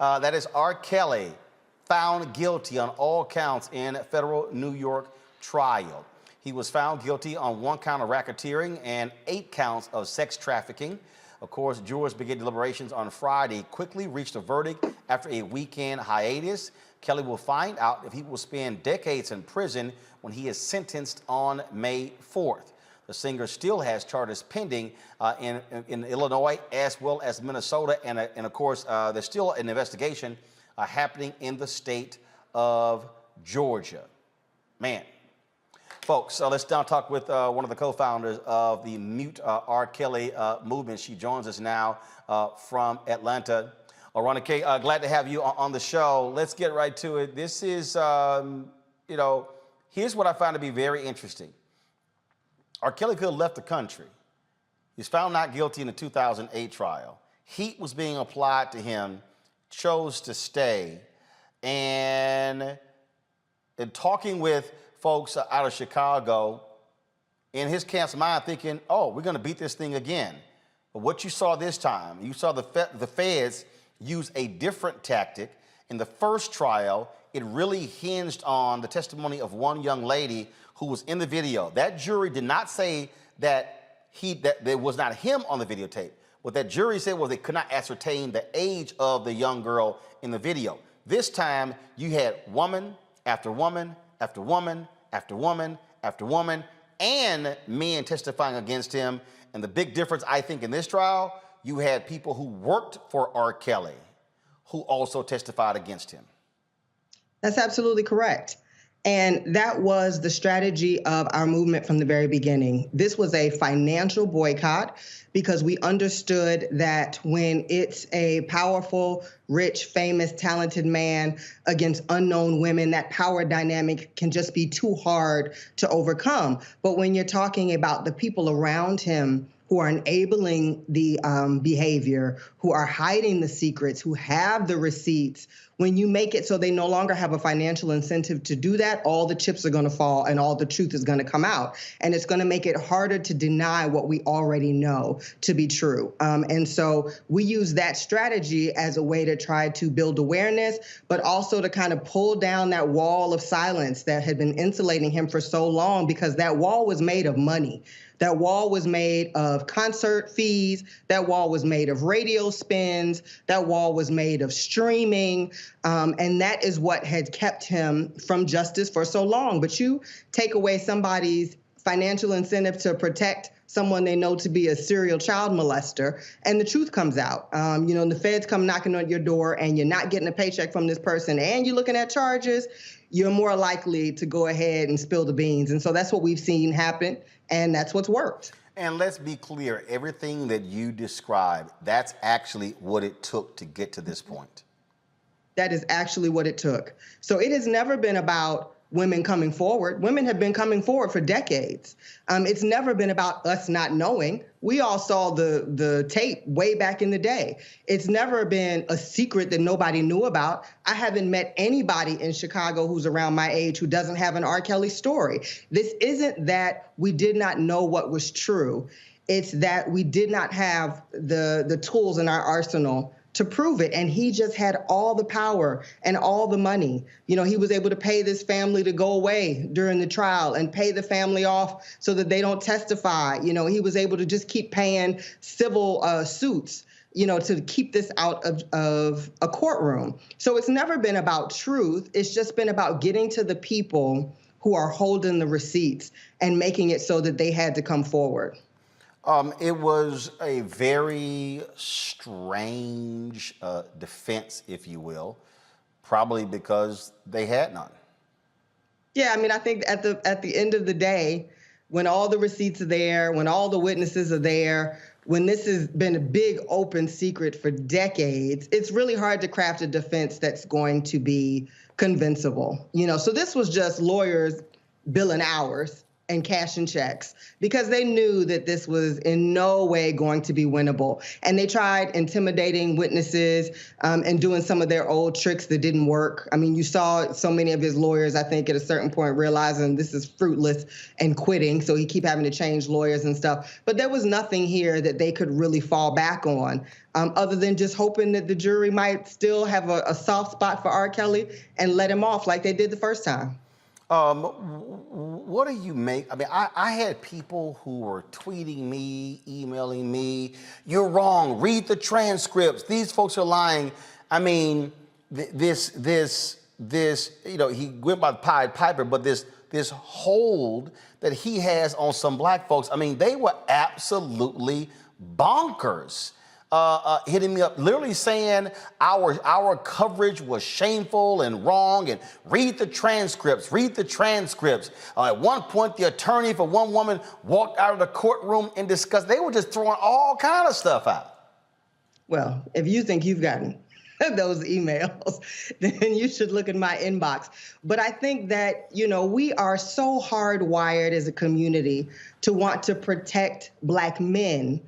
That is R. Kelly, found guilty on all counts in a federal New York trial. He was found guilty on 1 count of racketeering and 8 counts of sex trafficking. Of course, jurors began deliberations on Friday, quickly reached a verdict after a weekend hiatus. Kelly will find out if he will spend decades in prison when he is sentenced on May 4th. The singer still has charges pending in Illinois as well as Minnesota, and of course, there's still an investigation happening in the state of Georgia. Man. Folks, let's now talk with one of the co-founders of the Mute R. Kelly movement. She joins us now from Atlanta. Oronike, glad to have you on the show. Let's get right to it. This is, here's what I found to be very interesting. R. Kelly could have left the country. He was found not guilty in the 2008 trial. Heat was being applied to him, chose to stay, and in talking with folks out of Chicago, in his camp's mind thinking, oh, we're going to beat this thing again. But what you saw this time, you saw the feds use a different tactic. In the first trial, it really hinged on the testimony of one young lady who was in the video. That jury did not say that there was not him on the videotape. What that jury said was they could not ascertain the age of the young girl in the video. This time, you had woman after woman after woman after woman after woman, and men testifying against him. And the big difference, I think, in this trial, you had people who worked for R. Kelly who also testified against him. That's absolutely correct. And that was the strategy of our movement from the very beginning. This was a financial boycott because we understood that when it's a powerful, rich, famous, talented man against unknown women, that power dynamic can just be too hard to overcome. But when you're talking about the people around him who are enabling the behavior, who are hiding the secrets, who have the receipts, when you make it so they no longer have a financial incentive to do that, all the chips are going to fall and all the truth is going to come out. And it's going to make it harder to deny what we already know to be true. And so we use that strategy as a way to try to build awareness, but also to kind of pull down that wall of silence that had been insulating him for so long, because that wall was made of money. That wall was made of concert fees. That wall was made of radio spins. That wall was made of streaming. And that is what had kept him from justice for so long. But you take away somebody's financial incentive to protect someone they know to be a serial child molester, and the truth comes out. And the feds come knocking on your door and you're not getting a paycheck from this person and you're looking at charges, you're more likely to go ahead and spill the beans. And so that's what we've seen happen, and that's what's worked. And let's be clear, everything that you described, that's actually what it took to get to this point. That is actually what it took. So it has never been about women coming forward. Women have been coming forward for decades. It's never been about us not knowing. We all saw the tape way back in the day. It's never been a secret that nobody knew about. I haven't met anybody in Chicago who's around my age who doesn't have an R. Kelly story. This isn't that we did not know what was true. It's that we did not have the tools in our arsenal to prove it. And he just had all the power and all the money. He was able to pay this family to go away during the trial and pay the family off so that they don't testify. He was able to just keep paying civil suits, to keep this out of a courtroom. So it's never been about truth. It's just been about getting to the people who are holding the receipts and making it so that they had to come forward. It was a very strange defense, if you will, probably because they had none. Yeah, I think at the end of the day, when all the receipts are there, when all the witnesses are there, when this has been a big open secret for decades, it's really hard to craft a defense that's going to be convincible. So this was just lawyers billing hours and cashing checks because they knew that this was in no way going to be winnable. And they tried intimidating witnesses and doing some of their old tricks that didn't work. I mean, you saw so many of his lawyers, I think, at a certain point realizing this is fruitless and quitting. So he keep having to change lawyers and stuff. But there was nothing here that they could really fall back on other than just hoping that the jury might still have a soft spot for R. Kelly and let him off like they did the first time. What do you make? I mean, I had people who were tweeting me, emailing me, you're wrong, read the transcripts. These folks are lying. I mean, this, you know, he went by the Pied Piper, but this hold that he has on some black folks, I mean, they were absolutely bonkers. Hitting me up, literally saying our coverage was shameful and wrong, and read the transcripts. At one point, the attorney for one woman walked out of the courtroom in disgust. They were just throwing all kind of stuff out. Well, if you think you've gotten those emails, then you should look in my inbox. But I think that, you know, we are so hardwired as a community to want to protect Black men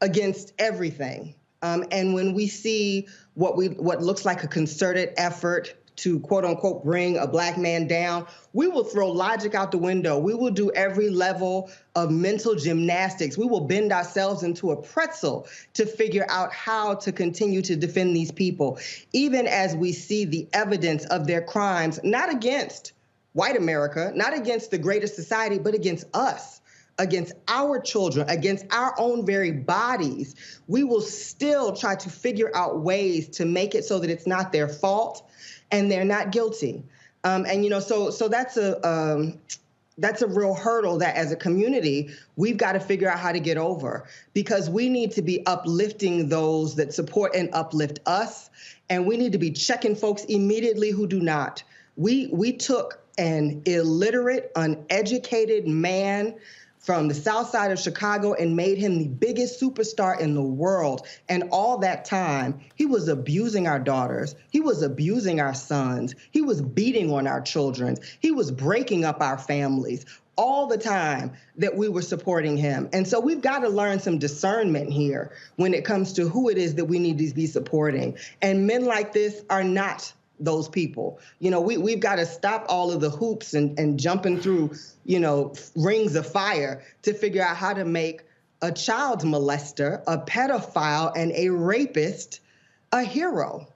against everything. And when we see what looks like a concerted effort to quote unquote bring a Black man down, we will throw logic out the window. We will do every level of mental gymnastics. We will bend ourselves into a pretzel to figure out how to continue to defend these people, even as we see the evidence of their crimes, not against white America, not against the greater society, but against us, against our children, against our own very bodies. We will still try to figure out ways to make it so that it's not their fault and they're not guilty. And, you know, so that's a real hurdle that as a community, we've got to figure out how to get over, because we need to be uplifting those that support and uplift us. And we need to be checking folks immediately who do not. We took an illiterate, uneducated man from the south side of Chicago and made him the biggest superstar in the world. And all that time, he was abusing our daughters. He was abusing our sons. He was beating on our children. He was breaking up our families all the time that we were supporting him. And so we've got to learn some discernment here when it comes to who it is that we need to be supporting. And men like this are not those people. You know, we've got to stop all of the hoops and jumping through, you know, rings of fire to figure out how to make a child molester, a pedophile, and a rapist a hero.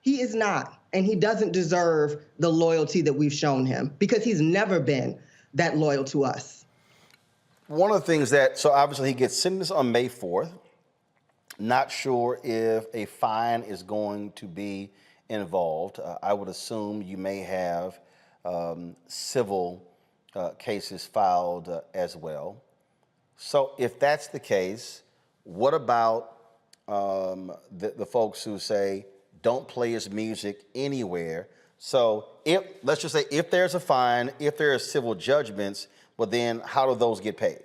He is not, and he doesn't deserve the loyalty that we've shown him because he's never been that loyal to us. One of the things that, so obviously he gets sentenced on May 4th. Not sure if a fine is going to be involved. I would assume you may have civil cases filed as well. So if that's the case, what about the folks who say, don't play his music anywhere? So if, let's just say, if there's a fine, if there are civil judgments, well then how do those get paid?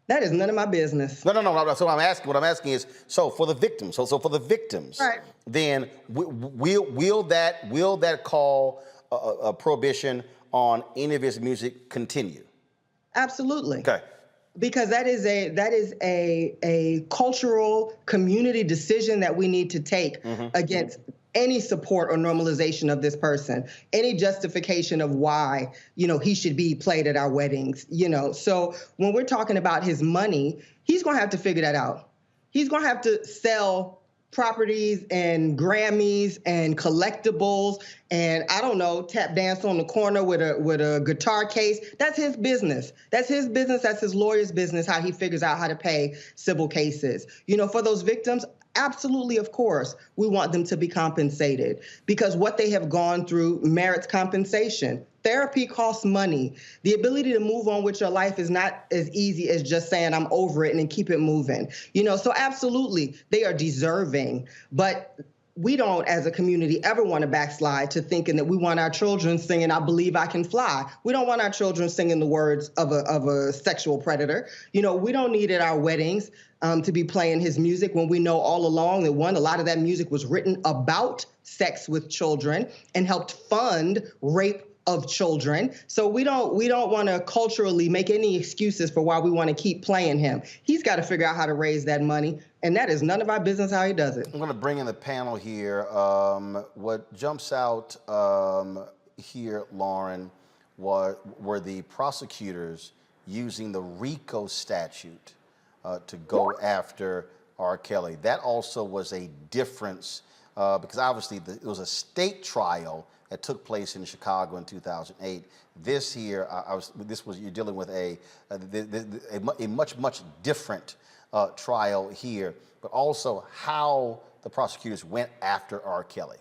That is none of my business. No. So what I'm asking is, so for the victims, so for the victims, right, then will that call a prohibition on any of his music continue? Absolutely. Okay. Because that is a cultural community decision that we need to take against any support or normalization of this person, any justification of why, you know, he should be played at our weddings, you know. So when we're talking about his money, he's going to have to figure that out. He's going to have to sell properties and Grammys and collectibles and, I don't know, tap dance on the corner with a guitar case. That's his business. That's his business. That's his lawyer's business, how he figures out how to pay civil cases. You know, for those victims, absolutely, of course, we want them to be compensated because what they have gone through merits compensation. Therapy costs money. The ability to move on with your life is not as easy as just saying, I'm over it and keep it moving. You know, so absolutely, they are deserving. But we don't, as a community, ever want to backslide to thinking that we want our children singing, I believe I can fly. We don't want our children singing the words of a sexual predator. You know, we don't need at our weddings to be playing his music when we know all along that, one, a lot of that music was written about sex with children and helped fund rape of children. So we don't want to culturally make any excuses for why we want to keep playing him. He's got to figure out how to raise that money, and that is none of our business how he does it. I'm going to bring in the panel here. What jumps out here, Lauren, were the prosecutors using the Rico statute to go after R. Kelly. That also was a difference because obviously it was a state trial that took place in Chicago in 2008. This here, you're dealing with a much different trial here, but also how the prosecutors went after R. Kelly.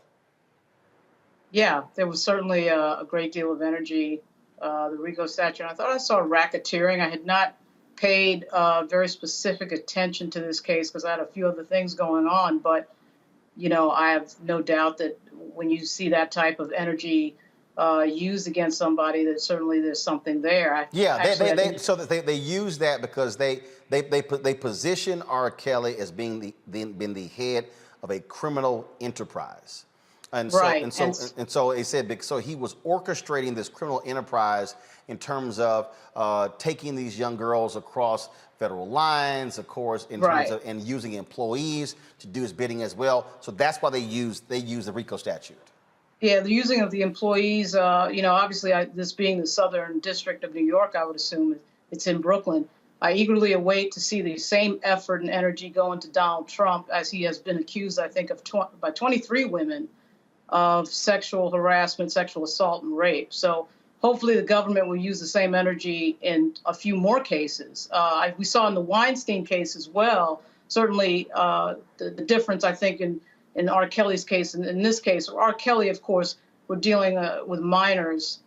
Yeah, there was certainly a great deal of energy, the Rico statute. I thought I saw racketeering. I had not paid very specific attention to this case because I had a few other things going on, but I have no doubt that when you see that type of energy used against somebody, that certainly there's something there. They use that because they position R. Kelly as being the head of a criminal enterprise, and so they said so he was orchestrating this criminal enterprise in terms of taking these young girls across federal lines, of course, in terms of and using employees to do his bidding as well. So that's why they use the Rico statute. Yeah, the using of the employees, obviously this being the Southern District of New York, I would assume it's in Brooklyn. I eagerly await to see the same effort and energy go into Donald Trump, as he has been accused, I think, by 23 women of sexual harassment, sexual assault, and rape. So hopefully the government will use the same energy in a few more cases. We saw in the Weinstein case as well, certainly the difference, I think, in R. Kelly's case, and in this case, R. Kelly, of course, we're dealing with minors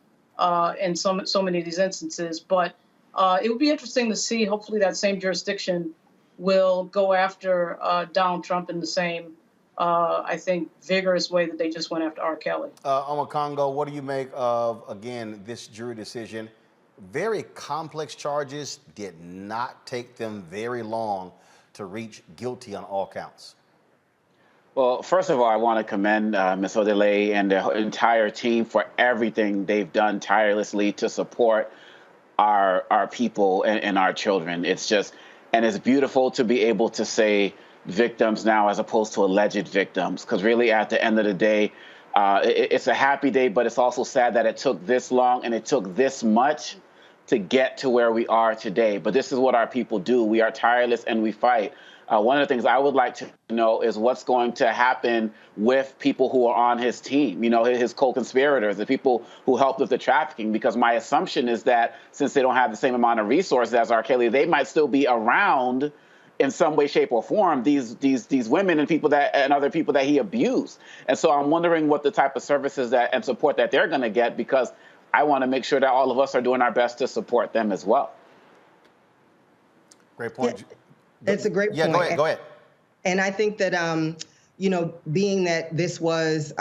in so many of these instances. But it would be interesting to see, hopefully that same jurisdiction will go after Donald Trump in the same, I think, vigorous way that they just went after R. Kelly. Omonkongo, what do you make of, again, this jury decision? Very complex charges, did not take them very long to reach guilty on all counts. Well, first of all, I want to commend Ms. Odeleye and the entire team for everything they've done tirelessly to support our people and our children. It's beautiful to be able to say victims now as opposed to alleged victims, because really at the end of the day, it's a happy day, but it's also sad that it took this long and it took this much to get to where we are today. But this is what our people do. We are tireless and we fight. One of the things I would like to know is what's going to happen with people who are on his team, his co-conspirators, the people who helped with the trafficking, because my assumption is that since they don't have the same amount of resources as R. Kelly, they might still be around in some way, shape, or form, these women and other people that he abused. And so I'm wondering what the type of services and support that they're going to get, because I want to make sure that all of us are doing our best to support them as well. Great point. Yeah. It's a great point. Yeah, go ahead. And I think that, being that this was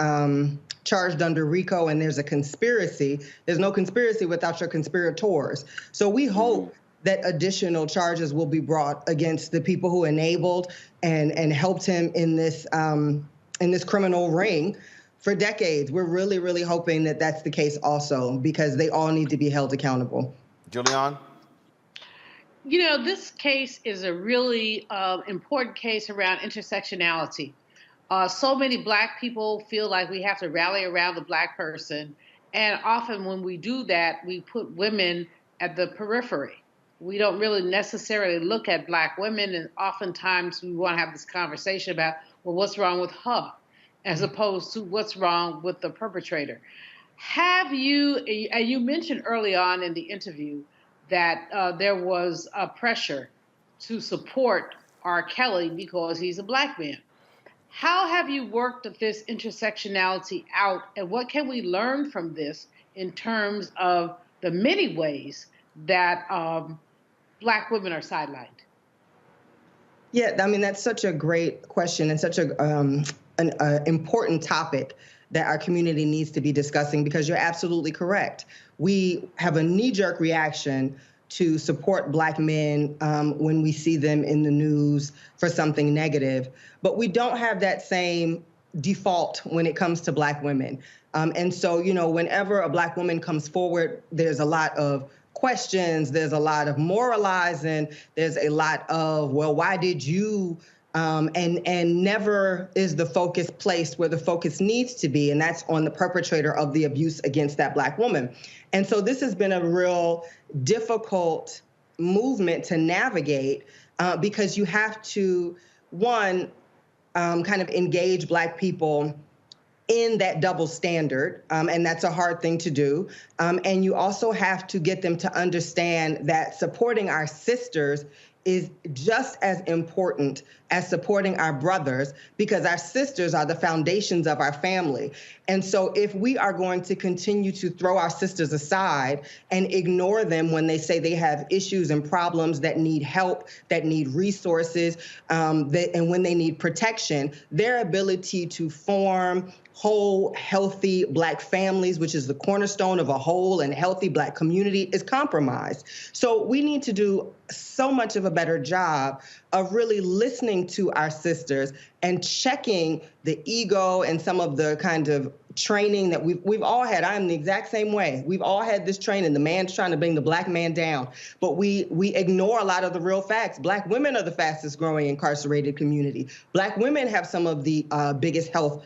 charged under Rico and there's a conspiracy, there's no conspiracy without your conspirators. So we hope that additional charges will be brought against the people who enabled and helped him in this criminal ring for decades. We're really, really hoping that that's the case also, because they all need to be held accountable. Julianne? This case is a really important case around intersectionality. So many Black people feel like we have to rally around the Black person. And often when we do that, we put women at the periphery. We don't really necessarily look at Black women. And oftentimes we want to have this conversation about, well, what's wrong with her, as opposed to what's wrong with the perpetrator. And you mentioned early on in the interview that there was a pressure to support R. Kelly because he's a Black man. How have you worked this intersectionality out, and what can we learn from this in terms of the many ways that Black women are sidelined? Yeah, I mean, that's such a great question and such an important topic that our community needs to be discussing, because you're absolutely correct. We have a knee-jerk reaction to support Black men when we see them in the news for something negative, but we don't have that same default when it comes to Black women. And so, whenever a Black woman comes forward, there's a lot of questions, there's a lot of moralizing, there's a lot of, well, why did you, and never is the focus placed where the focus needs to be, and that's on the perpetrator of the abuse against that Black woman. And so this has been a real difficult movement to navigate because you have to, one, kind of engage Black people in that double standard, and that's a hard thing to do. And you also have to get them to understand that supporting our sisters is just as important as supporting our brothers, because our sisters are the foundations of our family. And so if we are going to continue to throw our sisters aside and ignore them when they say they have issues and problems that need help, that need resources, and when they need protection, their ability to form whole, healthy Black families, which is the cornerstone of a whole and healthy Black community, is compromised. So we need to do so much of a better job of really listening to our sisters and checking the ego and some of the kind of training that we've all had. I'm the exact same way. We've all had this training. The man's trying to bring the Black man down, but we ignore a lot of the real facts. Black women are the fastest growing incarcerated community. Black women have some of the biggest health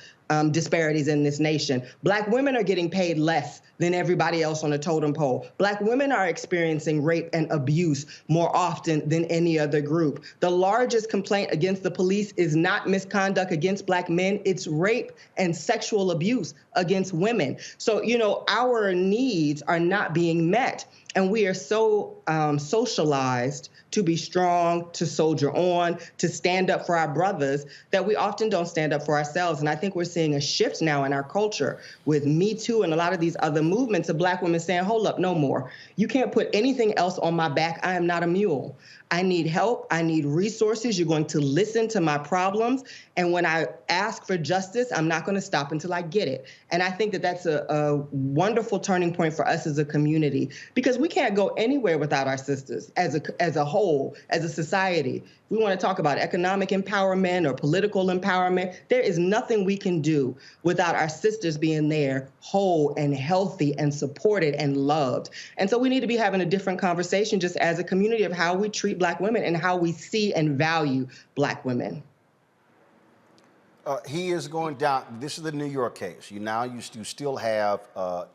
disparities in this nation. Black women are getting paid less than everybody else on the totem pole. Black women are experiencing rape and abuse more often than any other group. The largest complaint against the police is not misconduct against Black men, it's rape and sexual abuse against women. So, our needs are not being met, and we are so socialized to be strong, to soldier on, to stand up for our brothers, that we often don't stand up for ourselves. And I think we're seeing a shift now in our culture with Me Too and a lot of these other movements of Black women saying, hold up, no more. You can't put anything else on my back. I am not a mule. I need help. I need resources. You're going to listen to my problems. And when I ask for justice, I'm not going to stop until I get it. And I think that that's a wonderful turning point for us as a community, because we can't go anywhere without our sisters as a whole, as a society. We want to talk about economic empowerment or political empowerment. There is nothing we can do without our sisters being there, whole and healthy and supported and loved. And so we need to be having a different conversation just as a community of how we treat Black women and how we see and value Black women. He is going down. This is the New York case. You still have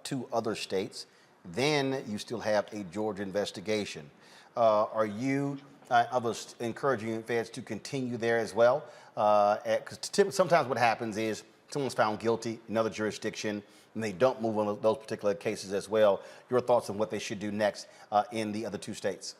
2 other states. Then you still have a Georgia investigation. Are you others encouraging feds to continue there as well? Because sometimes what happens is someone's found guilty in another jurisdiction and they don't move on those particular cases as well. Your thoughts on what they should do next in the other 2 states?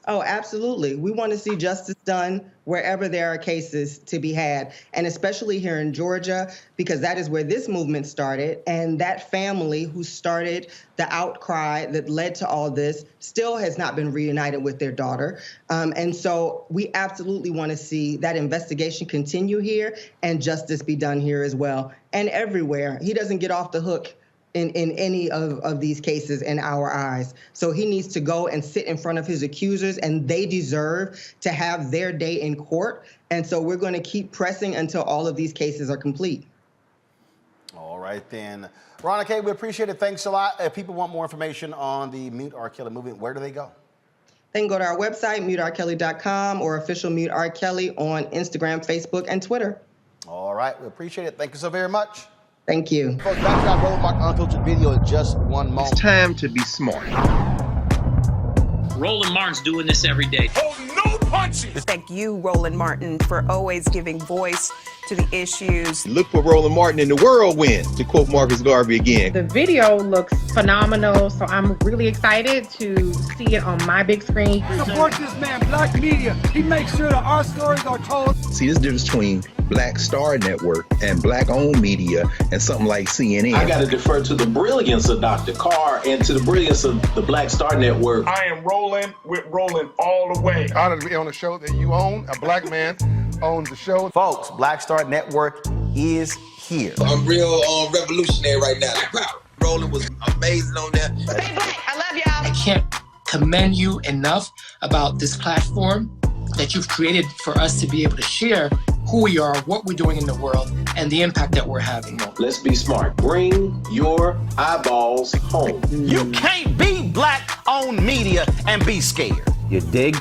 Oh, absolutely. We want to see justice done wherever there are cases to be had, and especially here in Georgia, because that is where this movement started. And that family who started the outcry that led to all this still has not been reunited with their daughter. And so we absolutely want to see that investigation continue here and justice be done here as well, and everywhere. He doesn't get off the hook in any of these cases in our eyes. So he needs to go and sit in front of his accusers, and they deserve to have their day in court. And so we're going to keep pressing until all of these cases are complete. All right, then. Oronike, we appreciate it. Thanks a lot. If people want more information on the Mute R. Kelly movement, where do they go? They can go to our website, muterkelly.com, or official Mute R. Kelly on Instagram, Facebook, and Twitter. All right, we appreciate it. Thank you so very much. Thank you. Folks, back to our Roland Martin Unfiltered video in just one moment. It's time to be smart. Roland Martin's doing this every day. Oh, no punches! Thank you, Roland Martin, for always giving voice to the issues. Look for Roland Martin in the whirlwind, to quote Marcus Garvey again. The video looks phenomenal, so I'm really excited to see it on my big screen. Support this man, Black media. He makes sure that our stories are told. See, there's a difference between Black Star Network and Black-owned media and something like CNN. I got to defer to the brilliance of Dr. Carr and to the brilliance of the Black Star Network. I am rolling with Roland all the way. Honored to be on a show that you own. A Black man owns the show. Folks, Black Star Network is here. I'm real revolutionary right now. Roland was amazing on there. Hey, Black, I love y'all. I can't commend you enough about this platform that you've created for us to be able to share who we are, what we're doing in the world, and the impact that we're having. Let's be smart. Bring your eyeballs home. You can't be black-owned media and be scared. You dig?